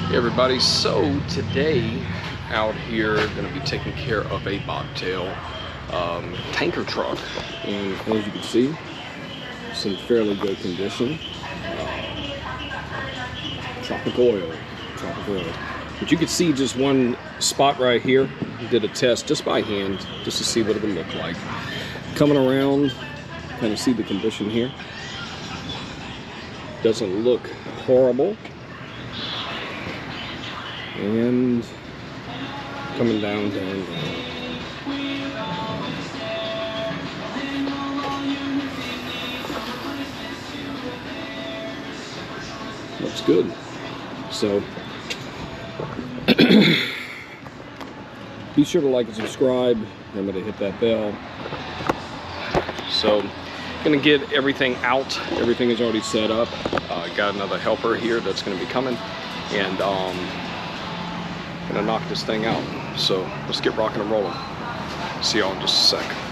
Hey everybody, so today out here going to be taking care of a bobtail tanker truck, and as you can see, it's in fairly good condition. Tropical oil. But you can see just one spot right here. Did a test just by hand, just to see what it would look like. Coming around, kind of see the condition here. Doesn't look horrible. And coming down. Looks good. So be sure to like and subscribe. Remember to hit that bell. So gonna get everything out. Everything is already set up. Got another helper here that's gonna be coming, and gonna knock this thing out. So let's get rocking and rolling. See y'all in just a sec.